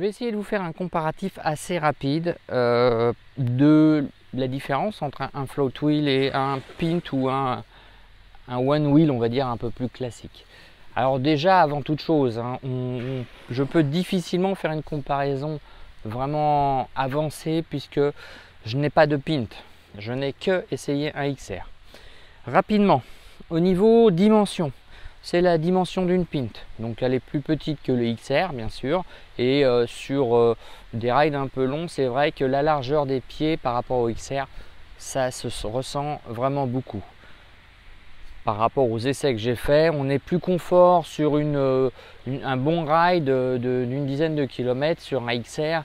vais essayer de vous faire un comparatif assez rapide de la différence entre un float wheel et un pint ou un one wheel, on va dire, un peu plus classique. Alors déjà, avant toute chose, hein, je peux difficilement faire une comparaison vraiment avancée puisque je n'ai pas de pint. Je n'ai que essayé un XR. Rapidement, au niveau dimension, c'est la dimension d'une pint. Donc elle est plus petite que le XR, bien sûr. Et sur des rides un peu longs, c'est vrai que la largeur des pieds par rapport au XR, ça se ressent vraiment beaucoup. Par rapport aux essais que j'ai faits, on est plus confort sur un bon ride d'une dizaine de kilomètres sur un XR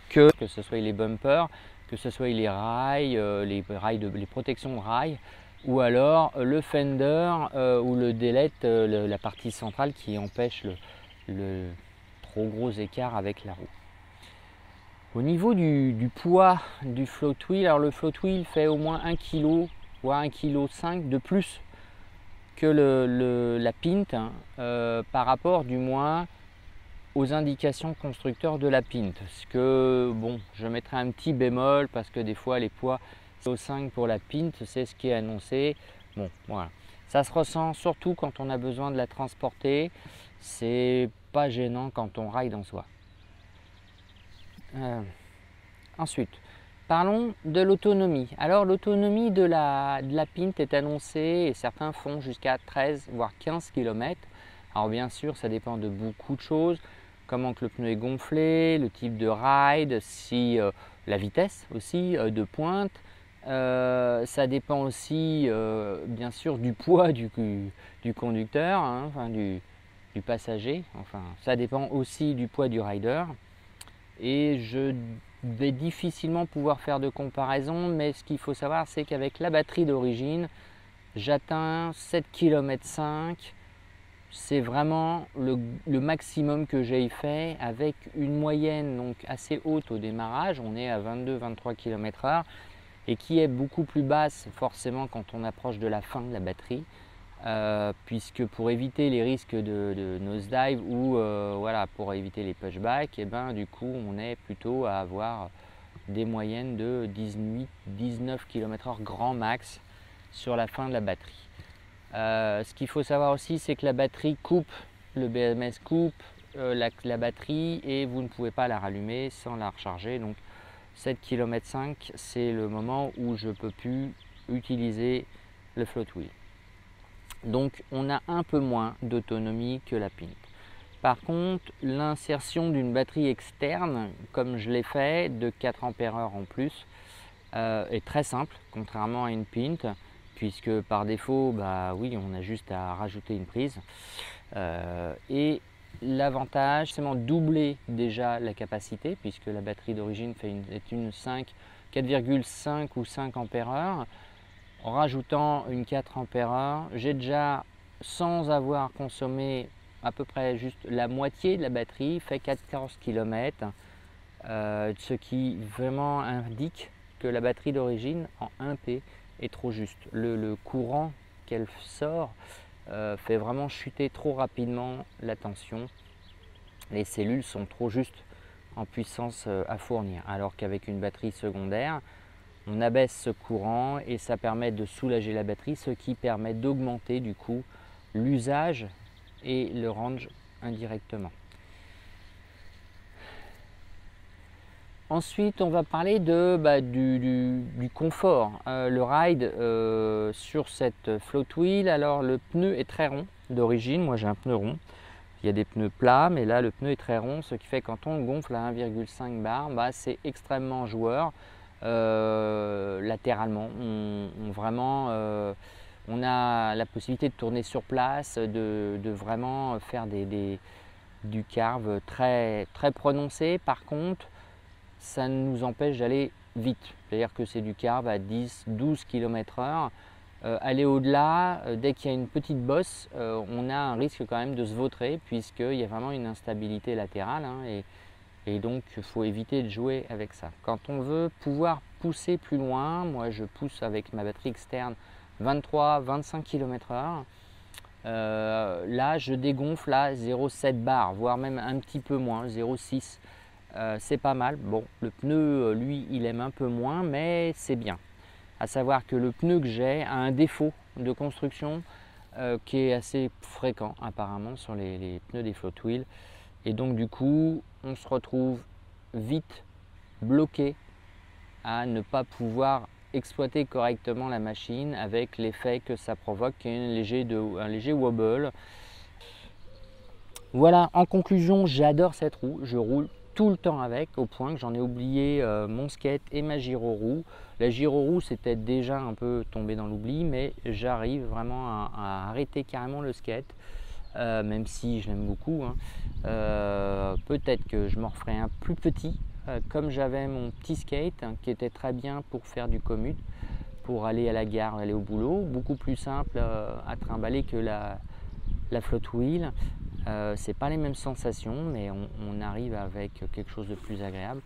que ce soit les bumpers, que ce soit les rails, les protections de rails, ou alors le fender ou le delete, la partie centrale qui empêche le trop gros écart avec la roue. Au niveau du poids du float wheel, alors le float wheel fait au moins 1 kg, voire 1,5 kg de plus que la pint, hein, par rapport du moins aux indications constructeurs de la pint. Ce que, bon, je mettrai un petit bémol parce que des fois les poids au 5 pour la pint, c'est ce qui est annoncé. Bon, voilà. Ça se ressent surtout quand on a besoin de la transporter. C'est pas gênant quand on ride en soi. Ensuite, parlons de l'autonomie. Alors l'autonomie de la pint est annoncée et certains font jusqu'à 13 voire 15 km. Alors bien sûr, ça dépend de beaucoup de choses. Comment que le pneu est gonflé, le type de ride, si la vitesse aussi de pointe. Ça dépend aussi bien sûr du poids du conducteur, hein, enfin, du passager. Enfin, ça dépend aussi du poids du rider. Et je vais difficilement pouvoir faire de comparaison, mais ce qu'il faut savoir, c'est qu'avec la batterie d'origine, j'atteins 7,5 km. C'est vraiment le maximum que j'ai fait avec une moyenne donc assez haute au démarrage. On est à 22-23 km/h et qui est beaucoup plus basse forcément quand on approche de la fin de la batterie. Puisque pour éviter les risques de nosedive ou voilà, pour éviter les pushbacks, et ben, du coup on est plutôt à avoir des moyennes de 18-19 km/h grand max sur la fin de la batterie. Ce qu'il faut savoir aussi, c'est que la batterie coupe, le BMS coupe la batterie et vous ne pouvez pas la rallumer sans la recharger. Donc 7,5 km, c'est le moment où je ne peux plus utiliser le float wheel. Donc on a un peu moins d'autonomie que la pint. Par contre, l'insertion d'une batterie externe, comme je l'ai fait, de 4 ampères heure en plus, est très simple, contrairement à une pint, puisque par défaut, bah oui, on a juste à rajouter une prise. Et l'avantage, c'est de doubler déjà la capacité, puisque la batterie d'origine est une 4,5 ou 5 ampères heure. En rajoutant une 4 ampères heure, j'ai déjà, sans avoir consommé à peu près juste la moitié de la batterie, fait 14 km, ce qui vraiment indique que la batterie d'origine en 1P est trop juste. Le courant qu'elle sort fait vraiment chuter trop rapidement la tension. Les cellules sont trop justes en puissance à fournir, alors qu'avec une batterie secondaire, on abaisse ce courant et ça permet de soulager la batterie, ce qui permet d'augmenter du coup l'usage et le range indirectement. Ensuite, on va parler du confort. Le ride sur cette float wheel, alors le pneu est très rond d'origine. Moi j'ai un pneu rond. Il y a des pneus plats, mais là le pneu est très rond, ce qui fait que quand on le gonfle à 1,5 bar, c'est extrêmement joueur. Latéralement, on a la possibilité de tourner sur place, de vraiment faire du carve très, très prononcé. Par contre, ça nous empêche d'aller vite, c'est-à-dire que c'est du carve à 10-12 km/h. Aller au-delà, dès qu'il y a une petite bosse, on a un risque quand même de se vautrer, puisqu'il y a vraiment une instabilité latérale, hein, et donc il faut éviter de jouer avec ça. Quand on veut pouvoir pousser plus loin, moi je pousse avec ma batterie externe 23-25 km/h. Là je dégonfle à 0,7 bar, voire même un petit peu moins, 0,6. c'est pas mal. Bon, le pneu, lui, il aime un peu moins, mais c'est bien. À savoir que le pneu que j'ai a un défaut de construction qui est assez fréquent apparemment sur les pneus des Float Wheels. Et donc du coup, on se retrouve vite bloqué à ne pas pouvoir exploiter correctement la machine avec l'effet que ça provoque, qui est un léger wobble. Voilà, en conclusion, j'adore cette roue, je roule tout le temps avec, au point que j'en ai oublié mon skate et ma gyroroue. La gyroroue c'était déjà un peu tombé dans l'oubli, mais j'arrive vraiment à arrêter carrément le skate, même si je l'aime beaucoup, hein. Peut-être que je m'en referai un plus petit, comme j'avais mon petit skate qui était très bien pour faire du commute, pour aller à la gare, aller au boulot, beaucoup plus simple à trimballer que la Float Wheel. C'est pas les mêmes sensations, mais on arrive avec quelque chose de plus agréable.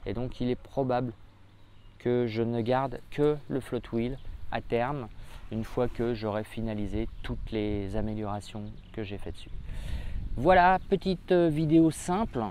Et donc il est probable que je ne garde que le Float Wheel à terme, une fois que j'aurai finalisé toutes les améliorations que j'ai fait dessus. Voilà, petite vidéo simple.